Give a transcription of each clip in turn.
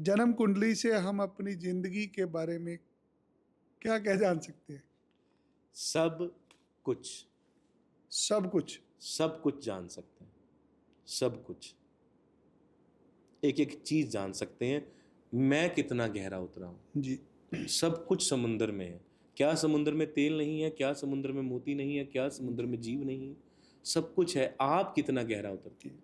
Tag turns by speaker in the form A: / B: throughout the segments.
A: जन्म कुंडली से हम अपनी जिंदगी के बारे में क्या क्या जान सकते हैं?
B: सब कुछ।
A: सब कुछ।
B: सब कुछ जान सकते हैं। सब कुछ। एक एक चीज जान सकते हैं। मैं कितना गहरा उतरा हूं।
A: जी।
B: सब कुछ समुंदर में है। क्या समुंदर में तेल नहीं है? क्या समुंदर में मोती नहीं है? क्या समुंदर में जीव नहीं है? सब कुछ है। आप कितना गहरा उतरते हैं?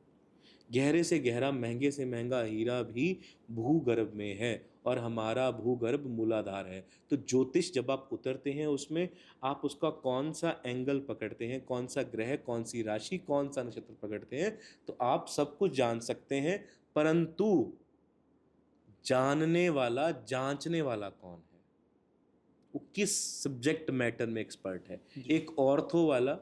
B: गहरे से गहरा, महंगे से महंगा हीरा भी भूगर्भ में है, और हमारा भूगर्भ मूलाधार है। तो ज्योतिष जब आप उतरते हैं उसमें, आप उसका कौन सा एंगल पकड़ते हैं, कौन सा ग्रह, कौन सी राशि, कौन सा नक्षत्र पकड़ते हैं, तो आप सब कुछ जान सकते हैं। परंतु जानने वाला, जांचने वाला कौन है? वो किस सब्जेक्ट मैटर में एक्सपर्ट है? एक ऑर्थो वाला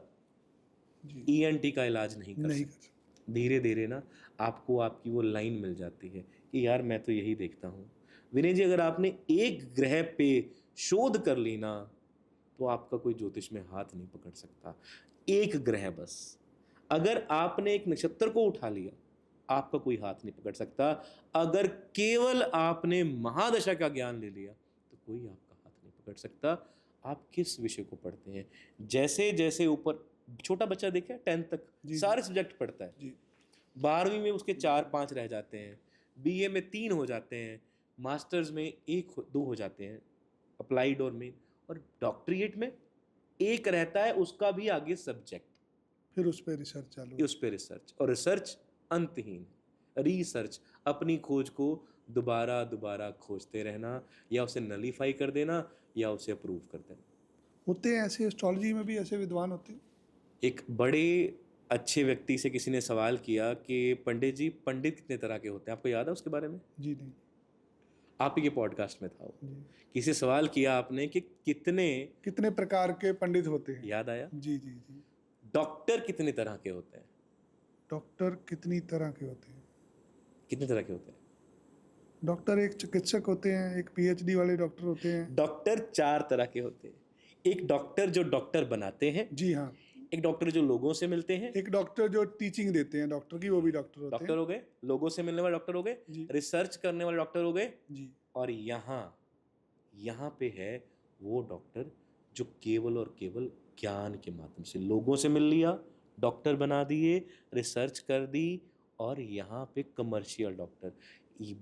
A: जी।
B: ईएनटी का इलाज नहीं कर
A: नहीं
B: सकता।
A: कर सकते।
B: धीरे धीरे ना आपको आपकी वो लाइन मिल जाती है कि यार मैं तो यही देखता हूँ। विनय जी, अगर आपने एक ग्रह पे शोध कर ली ना, तो आपका कोई ज्योतिष में हाथ नहीं पकड़ सकता। एक ग्रह बस। अगर आपने एक नक्षत्र को उठा लिया, आपका कोई हाथ नहीं पकड़ सकता। अगर केवल आपने महादशा का ज्ञान ले लिया, तो कोई आपका हाथ नहीं पकड़ सकता। आप किस विषय को पढ़ते हैं? जैसे जैसे ऊपर, छोटा बच्चा देखा है 10th तक
A: जी
B: सारे सब्जेक्ट पढ़ता है।
A: जी।
B: 12वीं में उसके 4-5 रह जाते हैं, बीए में 3 हो जाते हैं, मास्टर्स में 1-2 हो जाते हैं, अप्लाइड और मेन, और डॉक्टरेट में एक रहता है, उसका भी आगे सब्जेक्ट।
A: फिर उस पर रिसर्च चालू।
B: उस पर रिसर्च, और रिसर्च अंतहीन। रिसर्च, अपनी खोज को दोबारा दोबारा खोजते रहना, या उसे नलीफाई कर देना, या उसे अप्रूव कर देना।
A: होते हैं ऐसे, एस्ट्रोलॉजी में भी ऐसे विद्वान होते हैं।
B: एक बड़े अच्छे व्यक्ति से किसी ने सवाल किया कि पंडित जी, पंडित कितने तरह के होते हैं? आपको याद है उसके बारे में?
A: जी नहीं।
B: आप ही के पॉडकास्ट में था वो।
A: जी।
B: किसी सवाल किया आपने कि कितने,
A: कितने प्रकार के पंडित होते हैं?
B: याद आया?
A: जी जी जी।
B: डॉक्टर कितने तरह के होते हैं?
A: डॉक्टर कितनी तरह के होते हैं?
B: कितने तरह के होते हैं?
A: डॉक्टर एक चिकित्सक होते हैं, एक पीएचडी वाले डॉक्टर होते हैं।
B: डॉक्टर 4 तरह के होते हैं। एक डॉक्टर जो डॉक्टर बनाते हैं,
A: जी हाँ।
B: एक डॉक्टर जो लोगों से मिलते हैं।
A: एक डॉक्टर जो टीचिंग देते हैं डॉक्टर की, वो भी डॉक्टर होते
B: डॉक्टर
A: हैं।
B: हो गए, लोगों से मिलने वाले डॉक्टर हो गए,
A: जी
B: रिसर्च करने वाले डॉक्टर हो गए।
A: जी।
B: और यहाँ यहाँ पे है वो डॉक्टर जो केवल और केवल ज्ञान के माध्यम से लोगों से मिल लिया, डॉक्टर बना दिए, रिसर्च कर दी, और यहाँ पे कमर्शियल डॉक्टर।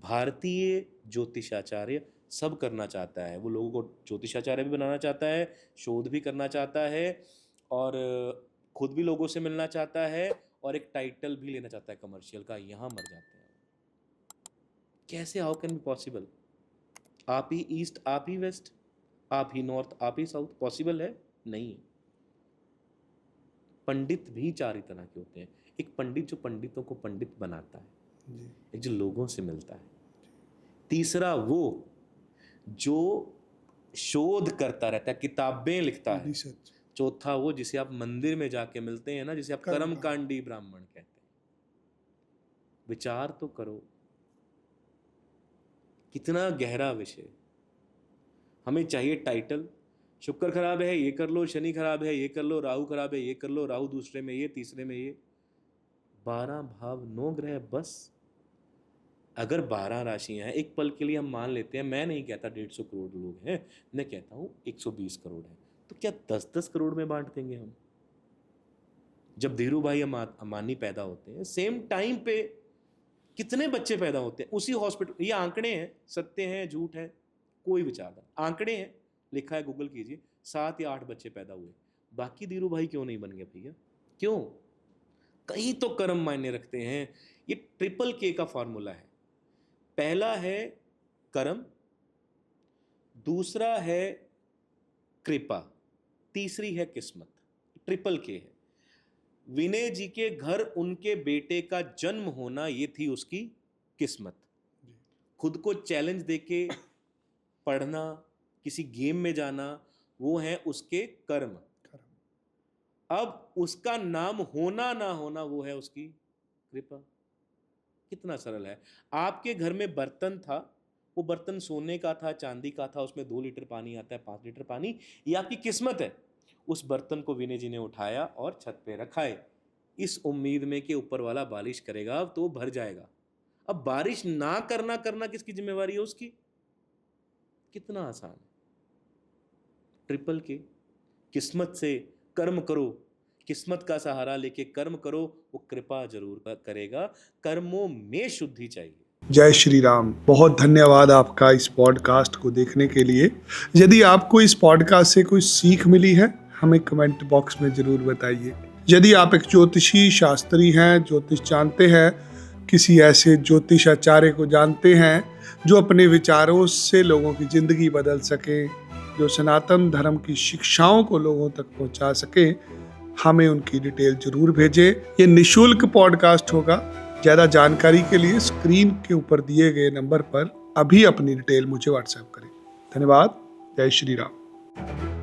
B: भारतीय ज्योतिषाचार्य सब करना चाहता है। वो लोगों को ज्योतिषाचार्य भी बनाना चाहता है, शोध भी करना चाहता है, और खुद भी लोगों से मिलना चाहता है, और एक टाइटल भी लेना चाहता है कमर्शियल का। यहाँ मर जाते हैं। कैसे? How can be possible? आप ही ईस्ट, आप ही वेस्ट, आप ही नॉर्थ, आप ही साउथ, पॉसिबल है? नहीं है। पंडित भी 4 ही तरह के होते हैं। एक पंडित जो पंडितों को पंडित बनाता है,
A: जी।
B: एक जो लोगों से मिलता है, तीसरा वो जो शोध करता रहता है, किताबें लिखता है,
A: रिसर्च।
B: चौथा वो जिसे आप मंदिर में जाके मिलते हैं ना, जिसे आप कर्मकांडी ब्राह्मण कहते हैं। विचार तो करो, कितना गहरा विषय। हमें चाहिए टाइटल, शुक्र खराब है ये कर लो, शनि खराब है ये कर लो, राहु खराब है ये कर लो, राहु दूसरे में ये, तीसरे में ये। 12 भाव, 9 ग्रह बस। अगर 12 राशियां हैं, एक पल के लिए हम मान लेते हैं, मैं नहीं कहता 150 करोड़ लोग हैं, मैं कहता हूं 120 करोड़ हैं, तो क्या 10-10 करोड़ में बांट देंगे हम? जब धीरू भाई अंबानी पैदा होते हैं, सेम टाइम पे कितने बच्चे पैदा होते हैं उसी हॉस्पिटल। ये आंकड़े हैं, सत्य हैं झूठ है कोई विचारधारा, आंकड़े हैं, लिखा है, गूगल कीजिए। 7 या 8 बच्चे पैदा हुए। बाकी धीरू भाई क्यों नहीं बन गए भैया? क्यों? कहीं तो कर्म मायने रखते हैं। ये ट्रिपल के का फॉर्मूला है। पहला है कर्म, दूसरा है कृपा, तीसरी है किस्मत। ट्रिपल के है। विनय जी के घर उनके बेटे का जन्म होना, ये थी उसकी किस्मत। खुद को चैलेंज देके पढ़ना, किसी गेम में जाना, वो है उसके कर्म। अब उसका नाम होना ना होना, वो है उसकी कृपा। कितना सरल है। आपके घर में बर्तन था, वो बर्तन सोने का था, चांदी का था, उसमें 2 लीटर पानी आता है, 5 लीटर पानी, ये आपकी किस्मत है। उस बर्तन को विनय जी ने उठाया और छत पे रखा है, इस उम्मीद में कि ऊपर वाला बालिश करेगा तो भर जाएगा। अब बारिश ना करना करना किसकी जिम्मेवारी है? उसकी। कितना आसान है। ट्रिपल के, किस्मत से कर्म करो, किस्मत का सहारा लेके कर्म करो, वो कृपा जरूर करेगा। कर्मों में शुद्धि चाहिए।
A: जय श्री राम। बहुत धन्यवाद आपका इस पॉडकास्ट को देखने के लिए। यदि आपको इस पॉडकास्ट से कोई सीख मिली है, हमें कमेंट बॉक्स में जरूर बताइए। यदि आप एक ज्योतिषी शास्त्री हैं, ज्योतिष जानते हैं, किसी ऐसे ज्योतिषाचार्य को जानते हैं जो अपने विचारों से लोगों की जिंदगी बदल सके, जो सनातन धर्म की शिक्षाओं को लोगों तक पहुंचा सके, हमें उनकी डिटेल जरूर भेजें। ये निःशुल्क पॉडकास्ट होगा। ज़्यादा जानकारी के लिए स्क्रीन के ऊपर दिए गए नंबर पर अभी अपनी डिटेल मुझे व्हाट्सएप करें। धन्यवाद। जय श्री राम।